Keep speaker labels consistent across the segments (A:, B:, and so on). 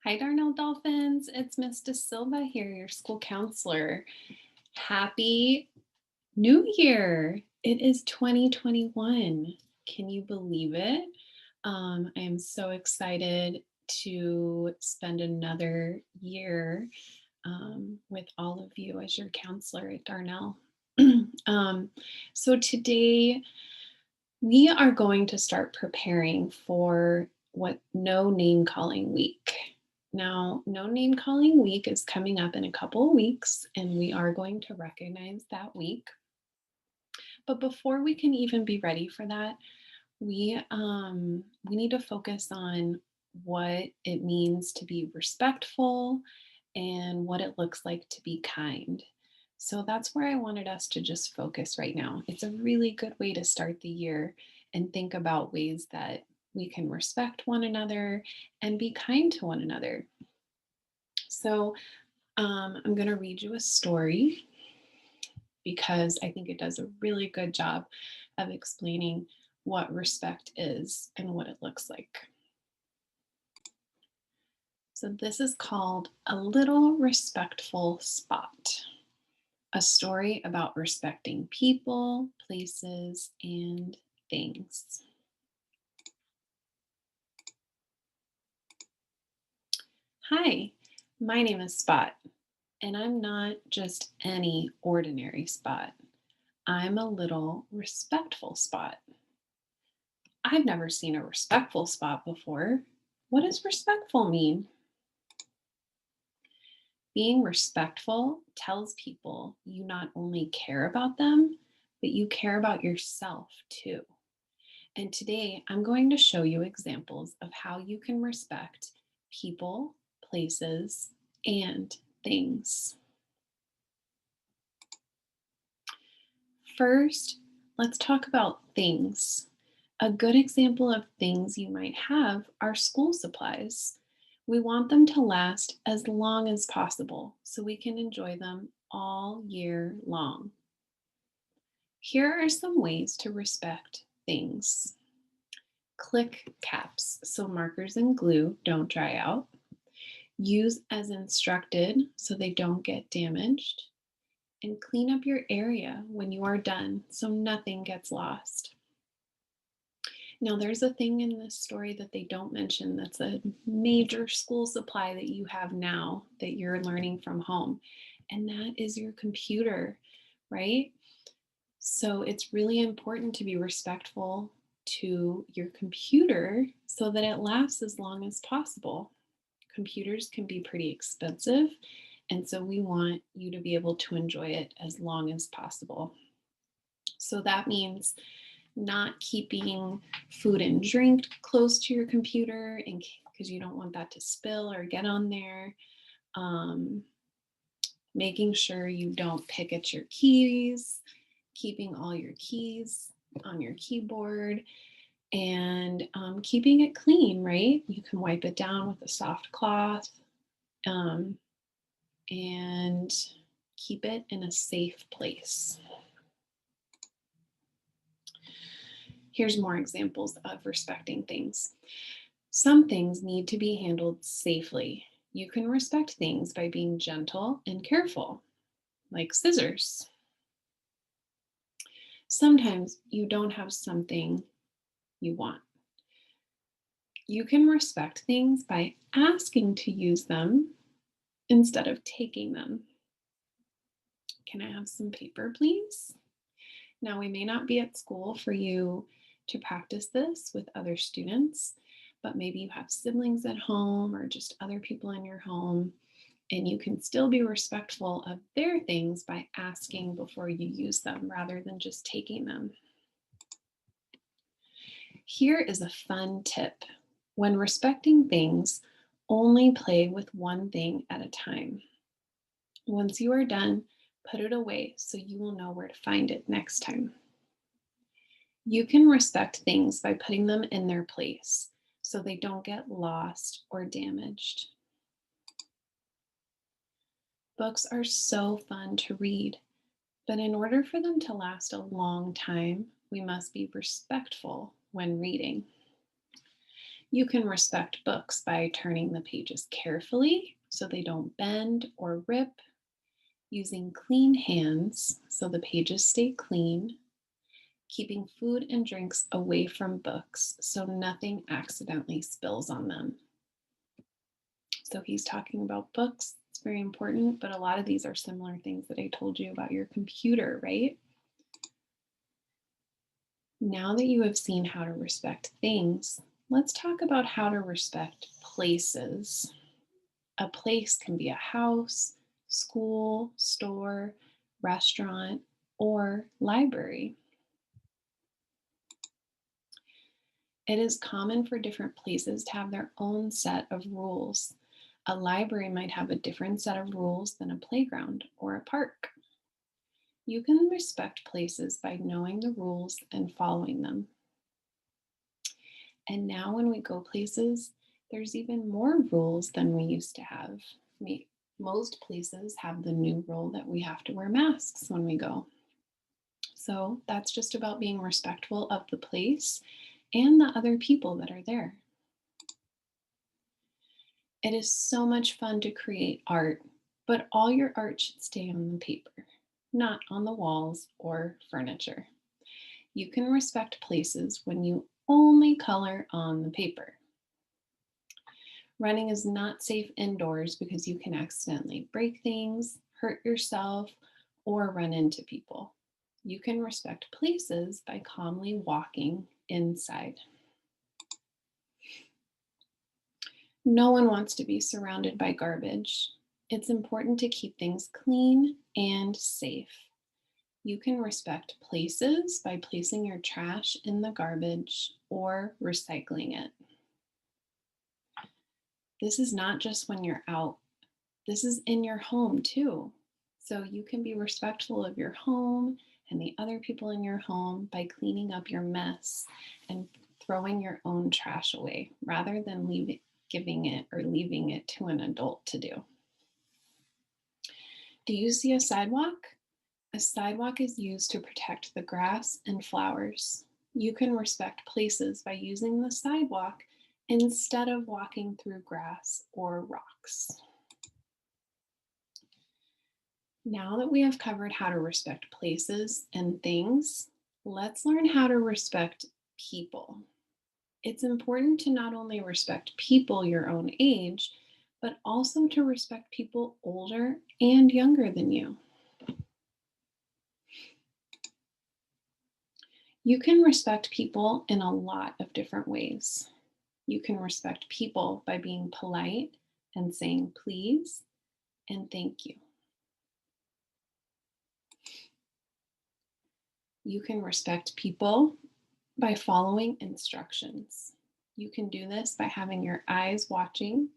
A: Hi, Darnell Dolphins. It's Miss De Silva here, your school counselor. Happy New Year. It is 2021. Can you believe it? I am so excited to spend another year with all of you as your counselor at Darnell. um, so today we are going to start preparing for what No Name Calling Week. Now, No Name Calling Week is coming up in a couple of weeks, and we are going to recognize that week. But before we can even be ready for that, we need to focus on what it means to be respectful and what it looks like to be kind. So that's where I wanted us to just focus right now. It's a really good way to start the year and think about ways that we can respect one another and be kind to one another. So I'm going to read you a story because I think it does a really good job of explaining what respect is and what it looks like. So, this is called A Little Respectful Spot, a story about respecting people, places, and things. Hi, my name is Spot, and I'm not just any ordinary Spot. I'm a little respectful Spot. I've never seen a respectful Spot before. What does respectful mean? Being respectful tells people you not only care about them, but you care about yourself too. And today I'm going to show you examples of how you can respect people, places, and things. First, let's talk about things. A good example of things you might have are school supplies. We want them to last as long as possible so we can enjoy them all year long. Here are some ways to respect things. Click caps so markers and glue don't dry out. Use as instructed so they don't get damaged. And clean up your area when you are done so nothing gets lost. Now, there's a thing in this story that they don't mention that's a major school supply that you have now that you're learning from home, and that is your computer, right? So it's really important to be respectful to your computer so that it lasts as long as possible. Computers can be pretty expensive, and so we want you to be able to enjoy it as long as possible. So that means not keeping food and drink close to your computer because you don't want that to spill or get on there. Um, Making sure you don't pick at your keys, keeping all your keys on your keyboard, and keeping it clean, right? You can wipe it down with a soft cloth um, and keep it in a safe place. Here's more examples of respecting things. Some things need to be handled safely. You can respect things by being gentle and careful, like scissors. Sometimes you don't have something you want. You can respect things by asking to use them instead of taking them. Can I have some paper, please? Now, we may not be at school for you to practice this with other students, but maybe you have siblings at home or just other people in your home, and you can still be respectful of their things by asking before you use them rather than just taking them. Here is a fun tip. When respecting things, only play with one thing at a time. Once you are done, put it away so you will know where to find it next time. You can respect things by putting them in their place so they don't get lost or damaged. Books are so fun to read, but in order for them to last a long time, we must be respectful when reading. You can respect books by turning the pages carefully so they don't bend or rip, using clean hands so the pages stay clean, keeping food and drinks away from books so nothing accidentally spills on them. So he's talking about books. It's very important, but a lot of these are similar things that I told you about your computer, right? Now that you have seen how to respect things, let's talk about how to respect places. A place can be a house, school, store, restaurant, or library. It is common for different places to have their own set of rules. A library might have a different set of rules than a playground or a park. You can respect places by knowing the rules and following them. And now, when we go places, there's even more rules than we used to have. Most places have the new rule that we have to wear masks when we go. So that's just about being respectful of the place and the other people that are there. It is so much fun to create art, but all your art should stay on the paper, not on the walls or furniture. You can respect places when you only color on the paper. Running is not safe indoors because you can accidentally break things, hurt yourself, or run into people. You can respect places by calmly walking inside. No one wants to be surrounded by garbage. It's important to keep things clean and safe. You can respect places by placing your trash in the garbage or recycling it. This is not just when you're out, this is in your home too. So you can be respectful of your home and the other people in your home by cleaning up your mess and throwing your own trash away rather than giving it or leaving it to an adult to do. Do you see a sidewalk? A sidewalk is used to protect the grass and flowers. You can respect places by using the sidewalk instead of walking through grass or rocks. Now that we have covered how to respect places and things, let's learn how to respect people. It's important to not only respect people your own age, but also to respect people older and younger than you. You can respect people in a lot of different ways. You can respect people by being polite and saying please and thank you. You can respect people by following instructions. You can do this by having your eyes watching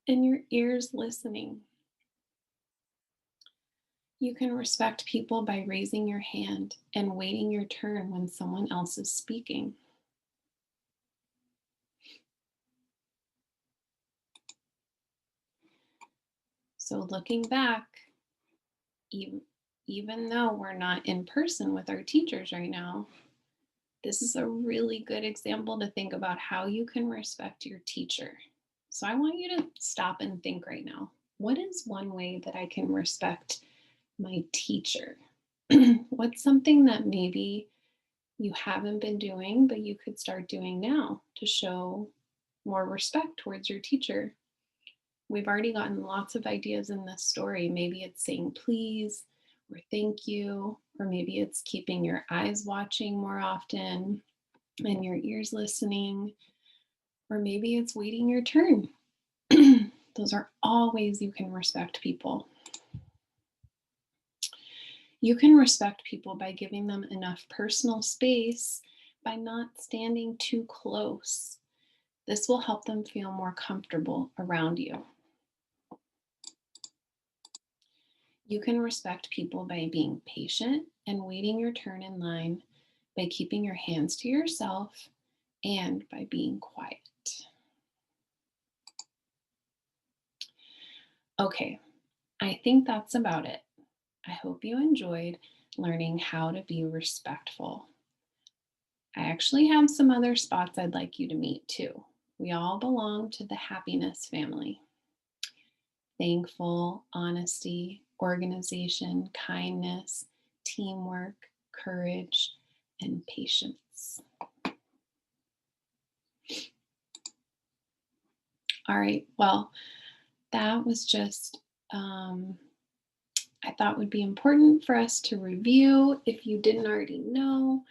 A: and your ears listening. You can respect people by raising your hand and waiting your turn when someone else is speaking. So, looking back, even, even though we're not in person with our teachers right now, this is a really good example to think about how you can respect your teacher. So, I want you to stop and think right now. What is one way that I can respect my teacher? What's something that maybe you haven't been doing, but you could start doing now to show more respect towards your teacher? We've already gotten lots of ideas in this story. Maybe it's saying please or thank you, or maybe it's keeping your eyes watching more often and your ears listening, or maybe it's waiting your turn. Those are all ways you can respect people. You can respect people by giving them enough personal space by not standing too close. This will help them feel more comfortable around you. You can respect people by being patient and waiting your turn in line, by keeping your hands to yourself, and by being quiet. Okay, I think that's about it. I hope you enjoyed learning how to be respectful. I actually have some other spots I'd like you to meet too. We all belong to the happiness family. Thankful, honesty, organization, kindness, teamwork, courage, and patience. All right, well, that was just, I thought would be important for us to review. If you didn't already know,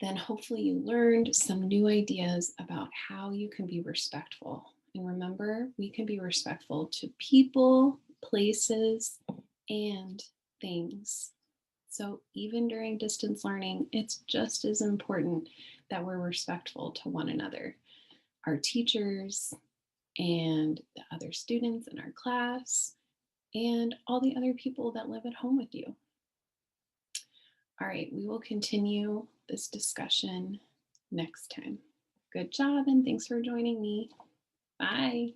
A: then hopefully you learned some new ideas about how you can be respectful. And remember, we can be respectful to people, places, and things. So even during distance learning, it's just as important that we're respectful to one another, our teachers, and the other students in our class, and all the other people that live at home with you. All right, we will continue this discussion next time. Good job, and thanks for joining me. Bye.